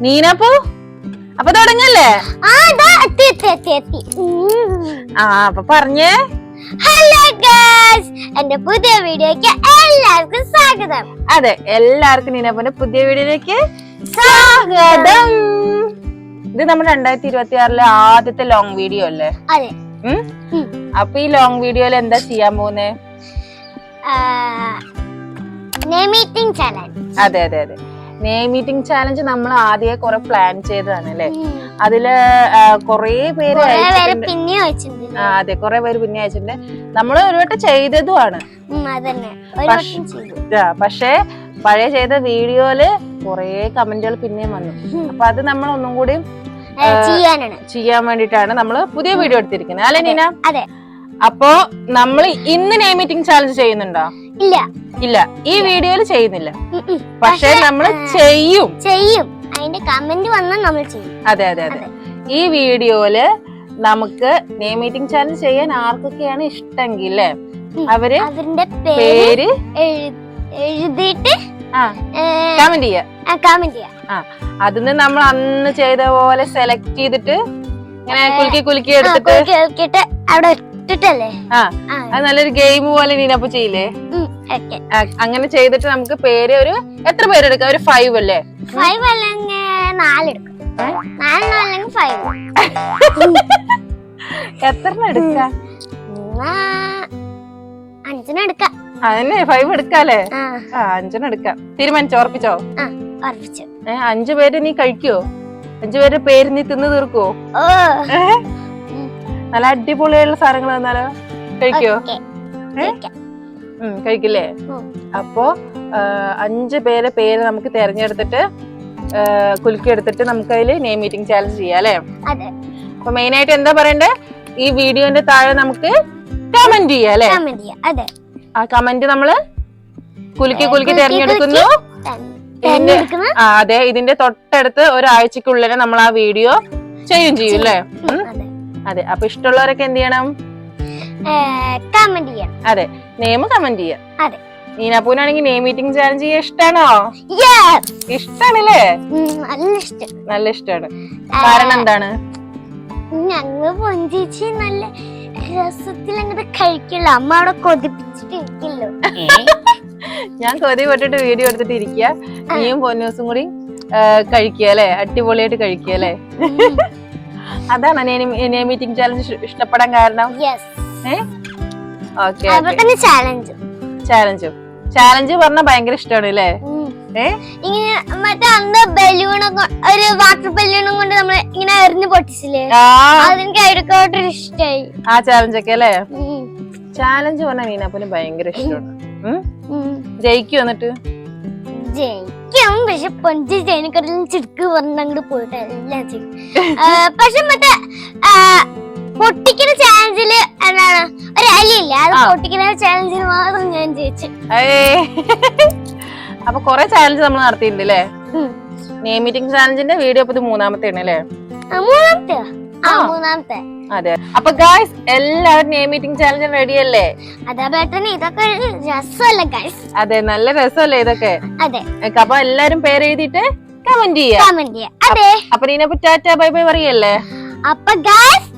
നീനപ്പോ അപ്പൊ തുടങ്ങല്ലേ? അപ്പൊ പറഞ്ഞേ. ഹലോ ഗൈസ്, എന്റെ പുതിയ വീഡിയോക്ക് എല്ലാവർക്കും സ്വാഗതം. അതെ, എല്ലാവർക്കും നീനപ്പന്റെ പുതിയ വീഡിയോയിലേക്ക് സ്വാഗതം. ഇത് നമ്മുടെ 2026 ആദ്യത്തെ ലോങ് വീഡിയോ അല്ലേ? അതെ. അപ്പൊ ഈ ലോങ് വീഡിയോയിൽ എന്താ ചെയ്യാൻ പോകുന്നേ? Name meeting challenge. അതെ അതെ അതെ, നെയിം മീറ്റിംഗ് ചാലഞ്ച് നമ്മൾ ആദ്യമേ കുറെ പ്ലാൻ ചെയ്തതാണ് അല്ലേ? അതില് കൊറേ പേര് അതെ, കൊറേ പേര് പിന്നെ അയച്ചിട്ടുണ്ട്. നമ്മള് ഒരു വട്ടം ചെയ്തതുമാണ്. പക്ഷേ പഴയ ചെയ്ത വീഡിയോയില് കൊറേ കമന്റുകൾ പിന്നെയും വന്നു. അപ്പൊ അത് നമ്മൾ ഒന്നും കൂടി ചെയ്യാൻ വേണ്ടിട്ടാണ് നമ്മള് പുതിയ വീഡിയോ എടുത്തിരിക്കുന്നത് അല്ലെ നീന? അതെ. അപ്പോ നമ്മൾ ഇന്ന് നെയിം മീറ്റിംഗ് ചാലഞ്ച് ചെയ്യുന്നുണ്ടോ? ഇല്ല ഇല്ല, ഈ വീഡിയോയില് ചെയ്യുന്നില്ല. പക്ഷെ നമ്മൾ ചെയ്യും. അതിന്റെ കമന്റ് വന്നാൽ നമ്മൾ ചെയ്യും. അതെ അതെ അതെ, ഈ വീഡിയോയില് നമുക്ക് നെയിം മീറ്റിംഗ് ചാലഞ്ച് ചെയ്യാൻ ആർക്കൊക്കെയാണ് ഇഷ്ടമെങ്കിൽ അവര് അവരുടെ പേര് എഴുതിയിട്ട് കമന്റ് ചെയ്യാം. അതിന് നമ്മൾ അന്ന് ചെയ്ത പോലെ സെലക്ട് ചെയ്തിട്ട് ഇങ്ങനെ കുലുക്കി എടുത്തിട്ട് അവിടെ ഇട്ടിട്ടല്ലേ? അത് നല്ലൊരു ഗെയിം പോലെ നീനപ്പോ ചെയ്യില്ലേ? അങ്ങനെ ചെയ്തിട്ട് നമുക്ക് പേര് ഒരു എത്ര പേരെടുക്കാം? ഒരു 5 അല്ലേ? 5 അല്ലെങ്കിൽ 4 എടുക്കും. 4 അല്ലെങ്കിൽ 5. എത്ര എടുക്കാം? 5 എടുക്കാം. അതന്നെ, 5 എടുക്കാല്ലേ? 5 എടുക്കാം. തീരുമാനിച്ചോ? ഉറപ്പിച്ചോ? 5 പേര് നീ കഴിക്കോ? 5 പേരുടെ പേര് നീ തിന്നു തീർക്കോ? നല്ല അടിപൊളിയായുള്ള സാധനങ്ങൾ തന്നാലോ? കഴിക്കോ? കഴിക്കില്ലേ? അപ്പോ 5 പേരെ പേര് നമുക്ക് തെരഞ്ഞെടുത്തിട്ട് കുലുക്കി എടുത്തിട്ട് നമുക്ക് അതില് നെയിം മീറ്റിംഗ് ചാലഞ്ച് ചെയ്യാം അല്ലെ? അപ്പൊ മെയിൻ ആയിട്ട് എന്താ പറയണ്ടേ? ഈ വീഡിയോന്റെ താഴെ നമുക്ക് കമന്റ് ചെയ്യാം അല്ലെ? ആ കമന്റ് നമ്മള് കുലുക്കി തെരഞ്ഞെടുക്കുന്നു. അതെ, ഇതിന്റെ തൊട്ടടുത്ത് ഒരാഴ്ചക്കുള്ളിൽ നമ്മൾ ആ വീഡിയോ ചെയ്യും അല്ലേ? അതെ. അപ്പൊ ഇഷ്ടമുള്ളവരൊക്കെ എന്ത് ചെയ്യണം? കമന്റ് ചെയ്യണം. അതെ, നെയിം കമന്റ് ചെയ്യാം. നീനാപ്പൂനാണെങ്കിൽ നെയിം മീറ്റിംഗ് ചാലഞ്ച് ചെയ്യാൻ ഇഷ്ടാണോ? ഇഷ്ടാണല്ലേ? നല്ല ഇഷ്ടമാണ്. കാരണം എന്താണ്? ഞങ്ങൾ പൊഞ്ചേച്ചി നല്ല രസത്തിൽ അങ്ങോട്ട് കഴിക്കില്ല. അമ്മ അവിടെ കൊതിപ്പിച്ചിട്ട് ഇരിക്കല്ലോ. ഞാൻ കൊതി പെട്ടിട്ട് വീഡിയോ എടുത്തിട്ട് ഇരിക്കുക, നീയും പൊന്നൂസും കൂടി കഴിക്കുക അല്ലെ? അടിപൊളിയായിട്ട് കഴിക്കുക അല്ലെ? അതാണ് നെയിം മീറ്റിംഗ് ചാലഞ്ച് ഇഷ്ടപ്പെടാൻ കാരണം. ചാലഞ്ച് പറഞ്ഞാൽ ഭയങ്കര ഇഷ്ടമാണ് അല്ലേ? ഇങ്ങനെ മറ്റേ അന്ന് ബലൂണൊക്കെ ഒരു വാട്ടർ ബലൂണും കൊണ്ട് നമ്മൾ ഇങ്ങനെ എറിഞ്ഞു പൊട്ടിച്ചില്ലേ? അതെനിക്ക് ഇഷ്ടായി ആ ചാലഞ്ച് ഒക്കെ അല്ലേ? ചാലഞ്ച് പറഞ്ഞാൽ നീനാപ്പൂന് ഭയങ്കര ഇഷ്ടമാണ്. ജയിക്കും. എന്നിട്ട് ജയിക്കും, പക്ഷെ പൊഞ്ചി ജയിനെക്കാട്ടിലും ചിടുക്ക് പറഞ്ഞങ്ങോട്ട് പോയിട്ട് എല്ലാം ചെയ്യും. പക്ഷെ മറ്റേ പൊട്ടിക്കുന്ന ചാലഞ്ചില് എന്താണ് ഒരു അലിയില്ല, അത് പൊട്ടിക്കുന്ന ചാലഞ്ചിൽ മാത്രം ഞാൻ ജയിച്ചു. അപ്പൊ കൊറേ ചാലഞ്ച് നമ്മൾ നടത്തിയിട്ടുണ്ട് അല്ലേ? നെയിം മീറ്റിംഗ് ചാലഞ്ചിന്റെ വീഡിയോ ഇപ്പൊ 3ാമത്തെ അല്ലേ? മൂന്നാമത്തെ. അതെ. അപ്പൊ ഗായ്സ്, എല്ലാവരും നെയിം മീറ്റിംഗ് ചാലഞ്ച് റെഡി അല്ലേ? ഇതൊക്കെ രസമല്ലേ ഗായ്സ്? അതെ, നല്ല രസമല്ലേ ഇതൊക്കെ? അതെ. അപ്പൊ എല്ലാരും പേര് എഴുതിയിട്ട് കമന്റ് ചെയ്യാം. അതെ. അപ്പൊ നീനപ്പോ ടാറ്റ ബൈ ബൈ പറയല്ലേ? അപ്പൊ ഗായ്സ്